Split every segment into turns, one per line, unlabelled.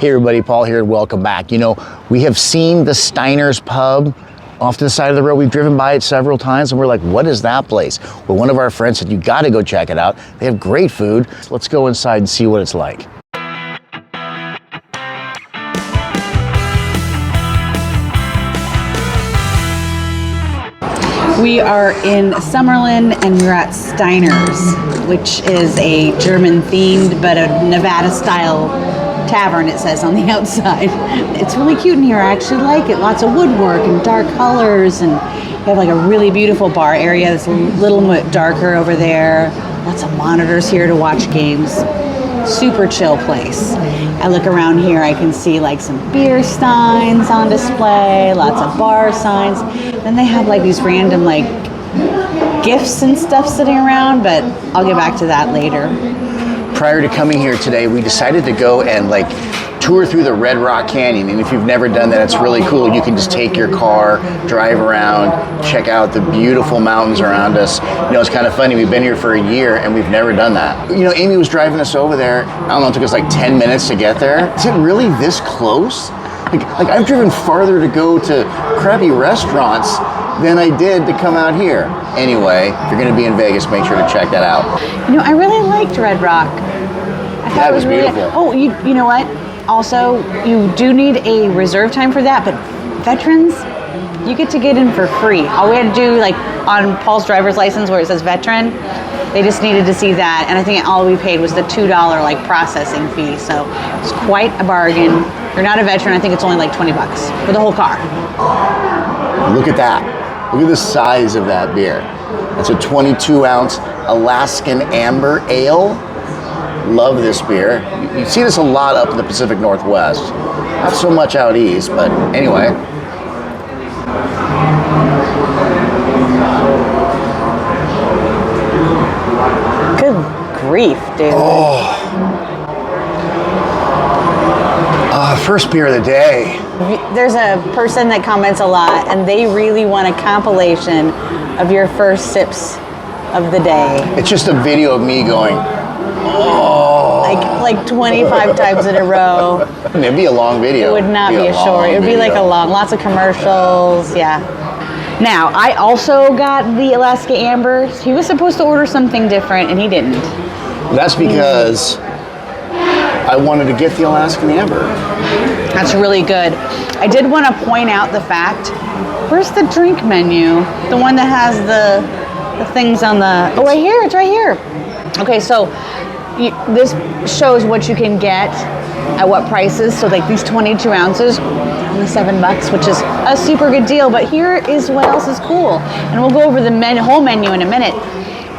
Hey everybody, Paul here and welcome back. You know, we have seen the Steiner's pub off to the side of the road. We've driven by it several times and we're like, what is that place? Well, one of our friends said, you gotta go check it out. They have great food. Let's go inside and see what it's like.
We are in Summerlin and we're at Steiner's, which is a German themed but a Nevada style tavern, it says on the outside. It's really cute in here. I actually like it. Lots of woodwork and dark colors, and you have like a really beautiful bar area that's a little bit darker over there. Lots of monitors here to watch games. Super chill place. I look around here, I can see like some beer steins on display, lots of bar signs. Then they have like these random like gifts and stuff sitting around, but I'll get back to that later.
Prior to coming here today, we decided to go and like tour through the Red Rock Canyon. And if you've never done that, it's really cool. You can just take your car, drive around, check out the beautiful mountains around us. You know, it's kind of funny. We've been here for a year and we've never done that. You know, Amy was driving us over there. I don't know, it took us like 10 minutes to get there. Is it really this close? Like I've driven farther to go to crappy restaurants than I did to come out here. Anyway, if you're gonna be in Vegas, make sure to check that out.
You know, I really liked Red Rock. I thought
it was beautiful.
Oh, you know what? Also, you do need a reserve time for that, but veterans, you get to get in for free. All we had to do, like on Paul's driver's license where it says veteran, they just needed to see that, and I think all we paid was the $2 like processing fee. So it's quite a bargain. If you're not a veteran, I think it's only like $20 for the whole car.
Look at that. Look at the size of that beer. It's a 22-ounce Alaskan Amber Ale. Love this beer. You see this a lot up in the Pacific Northwest. Not so much out east, but anyway.
Good grief, dude.
Oh. First beer of the day.
There's a person that comments a lot, and they really want a compilation of your first sips of the day.
It's just a video of me going, oh.
Like 25 times in a row.
It'd be a long video.
It would not be a short. It would be like a long, lots of commercials, yeah. Now, I also got the Alaska Ambers. He was supposed to order something different, and he didn't.
That's because I wanted to get the Alaskan Amber.
That's really good. I did want to point out the fact, where's the drink menu? The one that has the things on the, oh, right here, it's right here. Okay, so this shows what you can get at what prices. So like these 22 ounces, only $7, which is a super good deal. But here is what else is cool. And we'll go over the whole menu in a minute.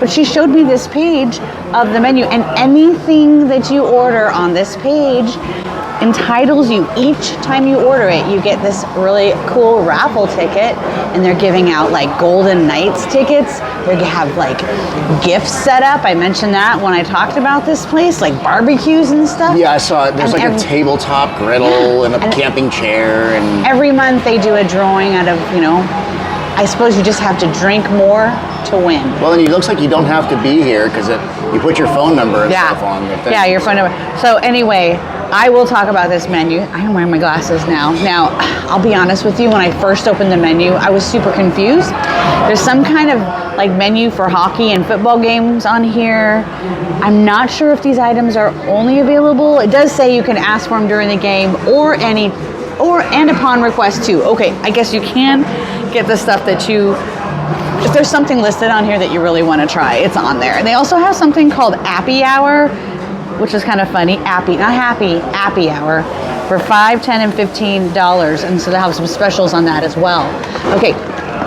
But she showed me this page of the menu, and anything that you order on this page entitles you, each time you order it, you get this really cool raffle ticket, and they're giving out like Golden Knights tickets. They have like gifts set up. I mentioned that when I talked about this place, like barbecues and stuff.
Yeah, I saw it. There's like a tabletop griddle and a camping chair. And
every month they do a drawing out of, you know, I suppose you just have to drink more to win.
Well, and it looks like you don't have to be here because you put your phone number and stuff on the thing.
Yeah, your phone number. So anyway, I will talk about this menu. I am wearing my glasses now. Now, I'll be honest with you, when I first opened the menu, I was super confused. There's some kind of like menu for hockey and football games on here. I'm not sure if these items are only available. It does say you can ask for them during the game and upon request too. Okay, I guess you can get the stuff that if there's something listed on here that you really want to try, it's on there. And they also have something called Appy Hour, which is kind of funny. Appy Hour for $5, $10, and $15. And so they have some specials on that as well. Okay,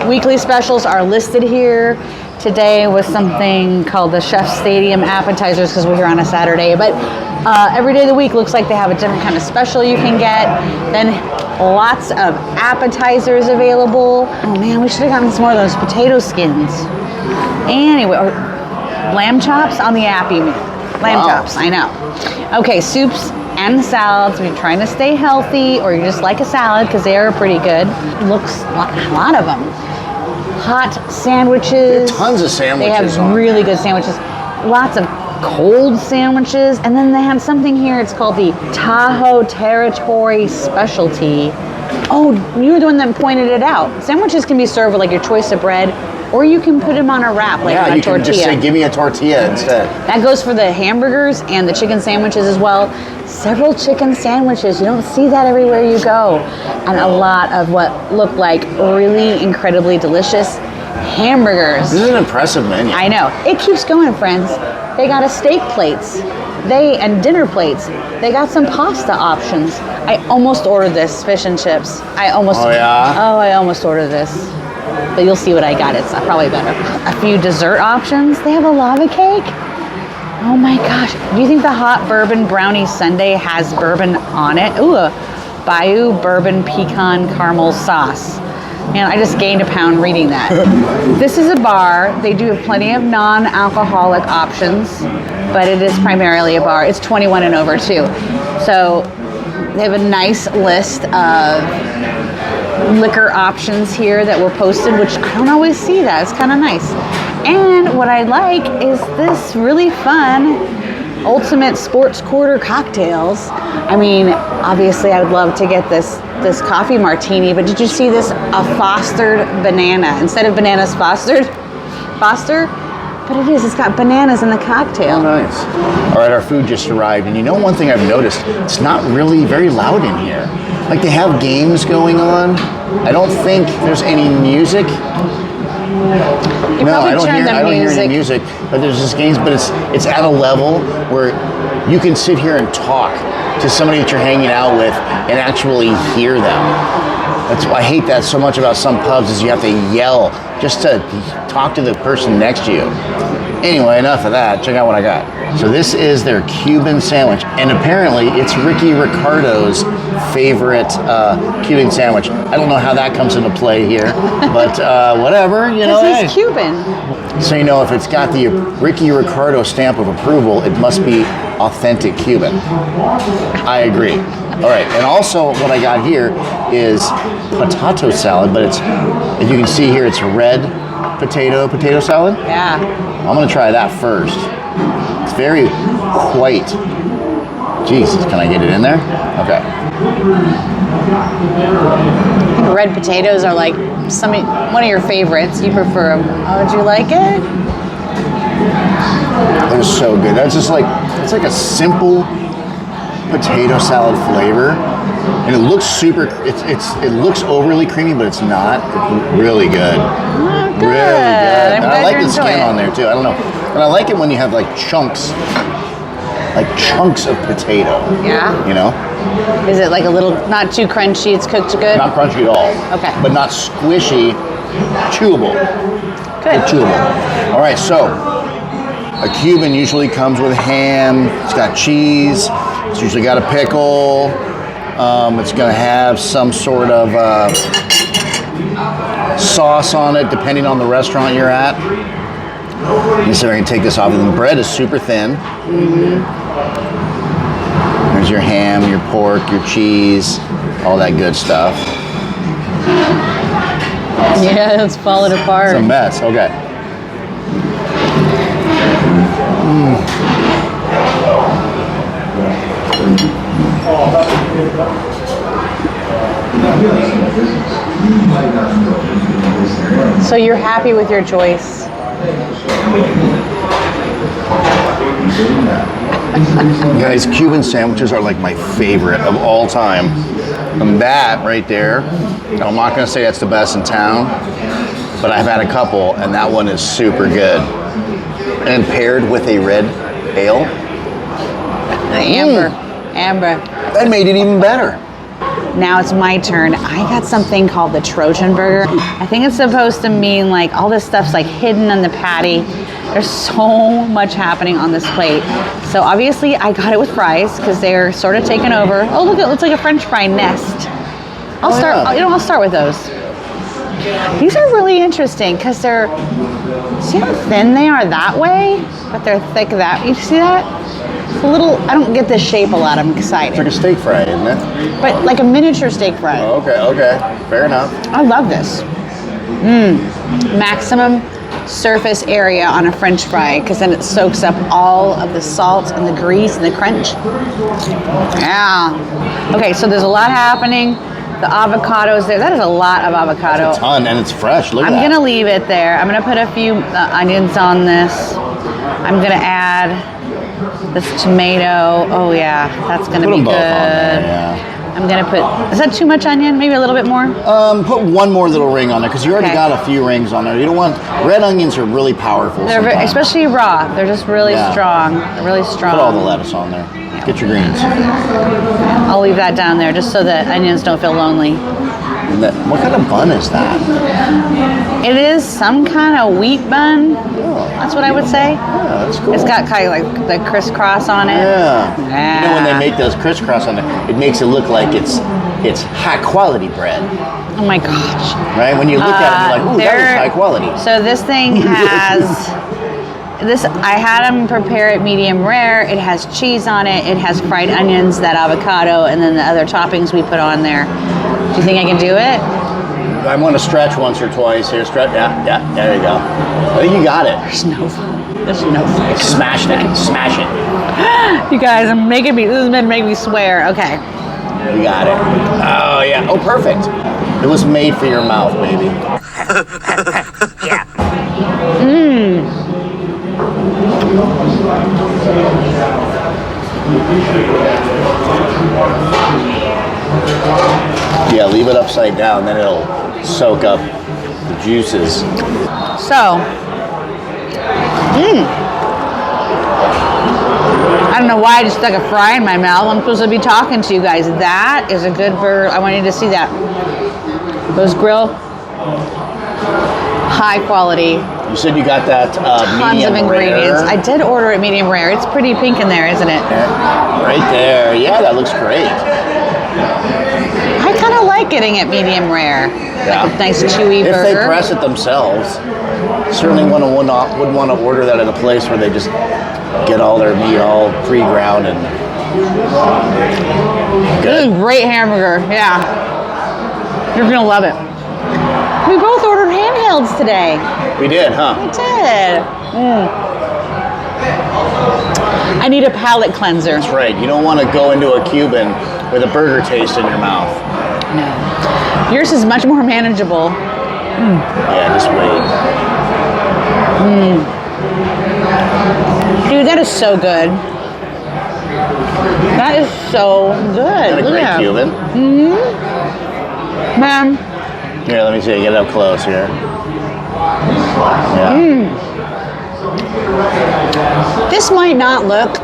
weekly specials are listed here. Today was something called the Chef's Stadium appetizers because we're here on a Saturday. But every day of the week looks like they have a different kind of special you can get. Then lots of appetizers available. Oh man, we should have gotten some more of those potato skins. Anyway, or lamb chops on the Appy meal. Lamb chops, I know. Okay, soups and salads. If you're trying to stay healthy or you just like a salad, because they are pretty good. Looks a lot of them. Hot sandwiches.
There are tons of sandwiches.
They have really good sandwiches. Lots of cold sandwiches, and then they had something here. It's called the Tahoe Territory Specialty. Oh, you were the one that pointed it out. Sandwiches can be served with like your choice of bread, or you can put them on a wrap, like on a tortilla.
Can just say, give me a tortilla instead.
That goes for the hamburgers and the chicken sandwiches as well. Several chicken sandwiches. You don't see that everywhere you go. And a lot of what look like really incredibly delicious hamburgers.
This is an impressive menu.
I know. It keeps going, friends. They got a steak plates. And dinner plates. They got some pasta options. I almost ordered this fish and chips. I almost ordered this. But you'll see what I got. It's probably better. A few dessert options. They have a lava cake. Oh my gosh. Do you think the hot bourbon brownie sundae has bourbon on it? Ooh, a Bayou bourbon pecan caramel sauce. Man, I just gained a pound reading that. This is a bar. They do have plenty of non-alcoholic options, but it is primarily a bar. It's 21 and over too. So they have a nice list of liquor options here that were posted, which I don't always see that. It's kind of nice. And what I like is this really fun Ultimate Sports Quarter cocktails. I mean, obviously I would love to get this coffee martini, but did you see this? A fostered banana. Instead of bananas foster, but it is. It's got bananas in the cocktail.
Oh, nice. All right, our food just arrived, and you know one thing I've noticed? It's not really very loud in here. Like they have games going on. I don't think there's any music. No, I don't hear any music. But there's just games. But it's at a level where you can sit here and talk to somebody that you're hanging out with and actually hear them. That's why I hate that so much about some pubs is you have to yell just to talk to the person next to you. Anyway, enough of that. Check out what I got. So this is their Cuban sandwich, and apparently it's Ricky Ricardo's favorite Cuban sandwich. I don't know how that comes into play here, but whatever, you know.
Because he's Cuban.
So you know, if it's got the Ricky Ricardo stamp of approval, it must be authentic Cuban. I agree. All right, and also what I got here is potato salad, but it's, as you can see here, it's red potato salad.
Yeah.
I'm gonna try that first. It's very white. Jesus, can I get it in there? Okay.
Red potatoes are like one of your favorites. You prefer them. How would you like it?
They're so good. That's just like, it's like a simple potato salad flavor, and it looks super. It looks overly creamy, but it's not. It's really good.
Oh, good.
Really good. And I like the skin
it.
on there too. I don't know, and I like it when you have like chunks of potato.
Yeah.
You know.
Is it like a little, not too crunchy? It's cooked good.
Not crunchy at all.
Okay.
But not squishy. Chewable.
Good.
Chewable. All right, so a Cuban usually comes with ham. It's got cheese. It's usually got a pickle. It's going to have some sort of sauce on it, depending on the restaurant you're at. Let me see if I can take this off. And the bread is super thin.
Mm-hmm.
There's your ham, your pork, your cheese, all that good stuff.
Yeah, it's falling apart.
It's a mess. Okay.
So you're happy with your choice?
Guys, Cuban sandwiches are like my favorite of all time. And that right there, I'm not going to say that's the best in town, but I've had a couple, and that one is super good. And paired with a red ale.
Amber.
That made it even better.
Now it's my turn. I got something called the Trojan burger. I think it's supposed to mean like all this stuff's like hidden on the patty. There's so much happening on this plate. So obviously I got it with fries because they're sort of taken over. Oh, look, it looks like a French fry nest. I'll start with those. These are really interesting because they're, see how thin they are that way, but they're thick that. You see that? It's a little, I don't get this shape a lot. I'm excited.
It's like a steak fry, isn't it?
But like a miniature steak fry.
Oh, okay. Fair enough.
I love this. Maximum surface area on a French fry because then it soaks up all of the salt and the grease and the crunch. Yeah. Okay, so there's a lot happening. The avocado's there. That is a lot of avocado.
That's a ton, and it's fresh. Look at that.
I'm gonna leave it there. I'm gonna put a few onions on this. I'm gonna add this tomato. Oh yeah, that's gonna be good.
Both on there, yeah.
I'm gonna put, is that too much onion? Maybe a little bit more?
Put one more little ring on there because you already got a few rings on there. You don't want, red onions are really powerful.
They're very, especially raw. They're just really strong. They're really strong.
Put all the lettuce on there. Get your greens.
I'll leave that down there just so the onions don't feel lonely.
What kind of bun is that?
It is some kind of wheat bun.
Oh,
that's what I would say.
Yeah, that's cool.
It's got kind of like the crisscross on it.
Yeah.
Yeah.
You know, when they make those crisscross on there, it makes it look like it's high quality bread.
Oh my gosh.
Right? When you look at it, you're like, ooh, that is high quality.
So this thing has... I had them prepare it medium rare. It has cheese on it. It has fried onions, that avocado, and then the other toppings we put on there. Do you think I can do it?
I want to stretch once or twice here. Stretch. Yeah. There you go. I think you got it.
There's no fix.
Smash that. Smash it.
You guys are making me. This has been making me swear. Okay.
You got it. Oh yeah. Oh, perfect. It was made for your mouth, baby.
Yeah.
Yeah, leave it upside down, then it'll soak up the juices.
So, I don't know why I just stuck a fry in my mouth. I'm supposed to be talking to you guys. That is a good burger. I want you to see that. Those grill, high quality.
You said you got that
Tons
medium
of ingredients.
rare.
I did order it medium rare. It's pretty pink in there, isn't it?
Right there. Yeah, that looks great.
I kind of like getting it medium rare.
Yeah.
Like a nice chewy burger.
If they press it themselves, certainly wouldn't want to order that at a place where they just get all their meat all pre-ground and
This is
good.
a great hamburger. Yeah. You're going to love it. We both ordered handhelds today.
We did, huh?
We did. I need a palate cleanser.
That's right. You don't want to go into a Cuban with a burger taste in your mouth.
No. Yours is much more manageable.
Yeah, just wait.
Dude, that is so good. That is so good.
What a
Look
great
at that.
Cuban.
Man,
Here, let me see. Get up close here. Yeah.
this might not look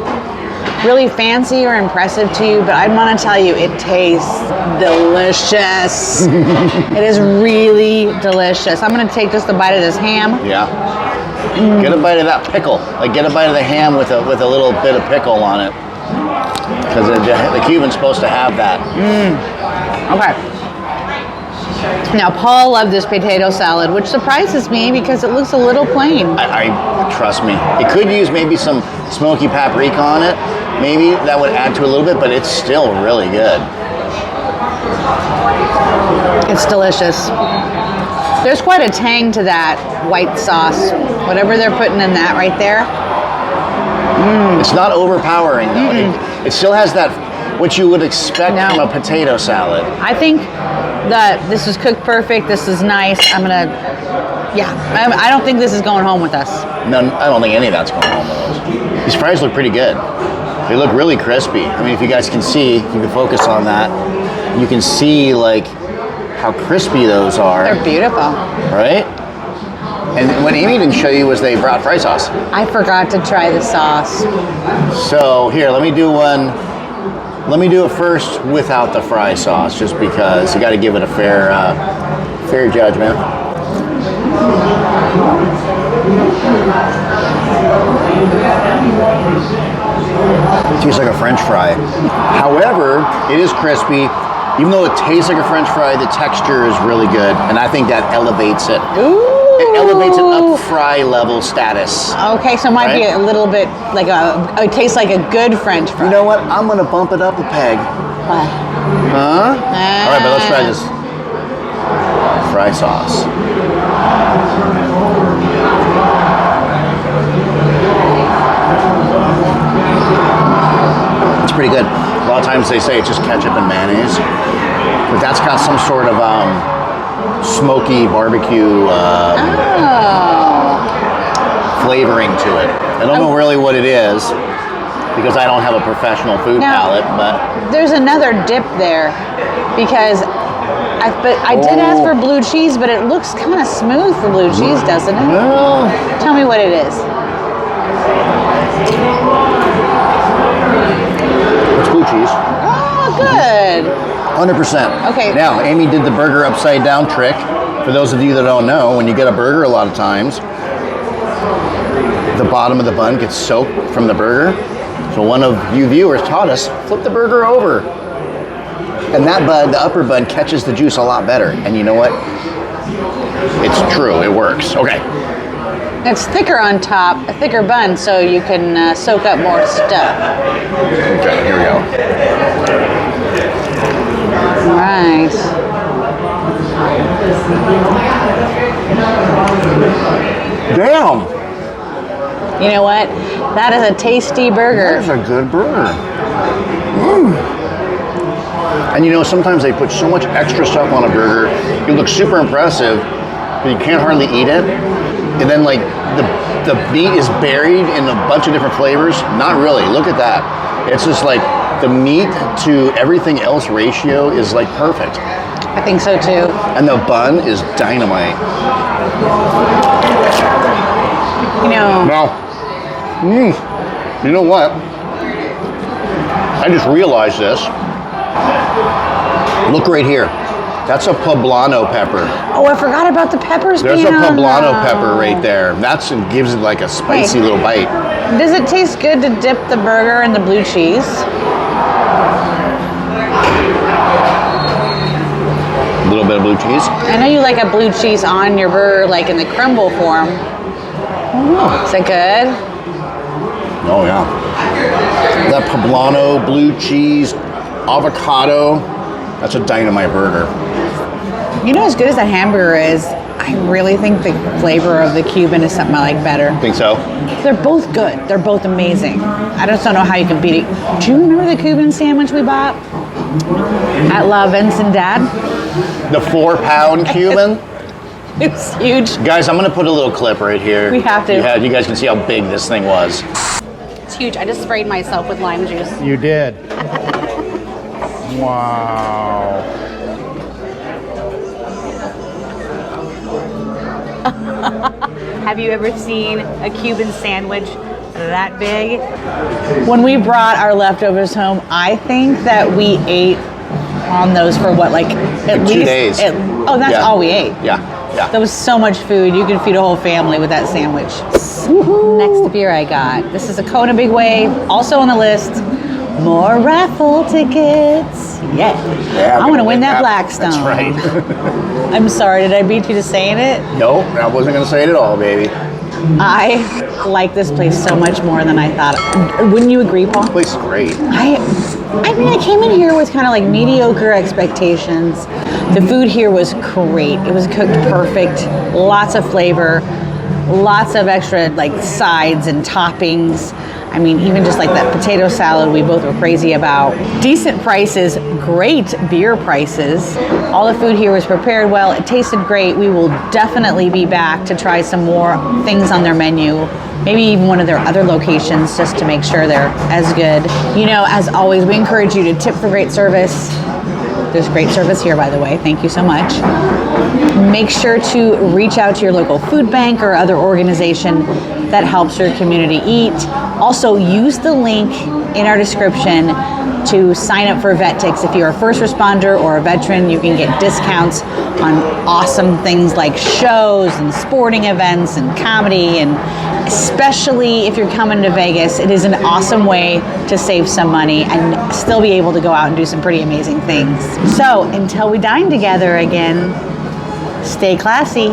really fancy or impressive to you, but I want to tell you, it tastes delicious. It is really delicious. I'm going to take just a bite of this ham.
Yeah. Get a bite of that pickle. Like get a bite of the ham with a little bit of pickle on it. Because the Cuban's supposed to have that.
Okay. Now, Paul loved this potato salad, which surprises me because it looks a little plain.
I trust me. It could use maybe some smoky paprika on it. Maybe that would add to it a little bit, but it's still really good.
It's delicious. There's quite a tang to that white sauce. Whatever they're putting in that right there.
It's not overpowering though. It still has that what you would expect
No.
from a potato salad.
I think that this is cooked perfect. This is nice. I don't think this is going home with us.
No, I don't think any of that's going on with those. These fries look pretty good. They look really crispy. I mean, if you guys can see, if you can focus on that, you can see like how crispy those are.
They're beautiful.
Right? And what Amy didn't show you was they brought fry sauce.
I forgot to try the sauce.
So here, let me do one. Let me do it first without the fry sauce, just because you got to give it a fair judgment. It tastes like a French fry. However, it is crispy. Even though it tastes like a French fry, the texture is really good, and I think that elevates it.
Ooh.
It elevates it up fry level status.
Okay, so it might be a little bit like it tastes like a good French fry.
You know what? I'm gonna bump it up a peg. Huh? All right, but let's try this. fry sauce. It's pretty good. A lot of times they say it's just ketchup and mayonnaise, but that's got some sort of smoky barbecue flavoring to it. I don't know really what it is because I don't have a professional food palate, but
there's another dip there because I did ask for blue cheese, but it looks kind of smooth for blue cheese, doesn't it?
well,
Tell me what it is.
it's blue cheese.
Oh, good.
100%.
Okay.
Now, Amy did the burger upside down trick. For those of you that don't know, when you get a burger, a lot of times, the bottom of the bun gets soaked from the burger. So one of you viewers taught us, flip the burger over. And that bun, the upper bun, catches the juice a lot better. And you know what? It's true, it works. Okay.
It's thicker on top, a thicker bun, so you can soak up more stuff.
Okay, here we go.
Right.
Damn!
You know what? That is a tasty burger.
That is a good burger. And you know, sometimes they put so much extra stuff on a burger, it looks super impressive, but you can't hardly eat it. And then like the meat is buried in a bunch of different flavors. Not really, look at that. It's just like the meat to everything else ratio is like perfect.
I think so too.
And the bun is dynamite.
You know,
Now, you know what? I just realized this. Look right here. That's a poblano pepper.
oh, I forgot about the peppers
There's a
being on
poblano
the-
pepper right there. That's gives it like a spicy little bite.
Does it taste good to dip the burger in the blue cheese?
A little bit of blue cheese.
I know you like a blue cheese on your burger, like in the crumble form. Is that good?
Oh yeah. That poblano, blue cheese, avocado. That's a dynamite burger.
You know, as good as that hamburger is, I really think the flavor of the Cuban is something I like better.
Think so?
They're both good. They're both amazing. I just don't know how you can beat it. Do you remember the Cuban sandwich we bought at La Vincent Dad?
The 4-pound Cuban.
It was huge.
Guys, I'm gonna put a little clip right here.
We have to.
You guys can see how big this thing was.
It's huge. I just sprayed myself with lime juice.
You did. Wow.
Have you ever seen a Cuban sandwich that big? When we brought our leftovers home, I think that we ate on those for what, like at
Like
least
2 days.
That's
Yeah.
all we ate.
Yeah.
There was so much food. You could feed a whole family with that sandwich. Next beer I got. This is a Kona Big Wave. Also on the list. More raffle tickets. Yeah. I want to win that Blackstone.
That's right.
I'm sorry. Did I beat you to saying it?
Nope, I wasn't gonna say it at all, baby.
I like this place so much more than I thought. Wouldn't you agree, Paul?
This place is great.
I mean, I came in here with kind of like mediocre expectations. The food here was great. It was cooked perfect, lots of flavor, lots of extra like sides and toppings. I mean, even just like that potato salad we both were crazy about. Decent prices, great beer prices. All the food here was prepared well. It tasted great. We will definitely be back to try some more things on their menu. Maybe even one of their other locations just to make sure they're as good. You know, as always, we encourage you to tip for great service. There's great service here, by the way. Thank you so much. Make sure to reach out to your local food bank or other organization that helps your community eat. Also, use the link in our description to sign up for VetTix. If you're a first responder or a veteran, you can get discounts on awesome things like shows and sporting events and comedy, and especially if you're coming to Vegas, it is an awesome way to save some money and still be able to go out and do some pretty amazing things. So until we dine together again, stay classy.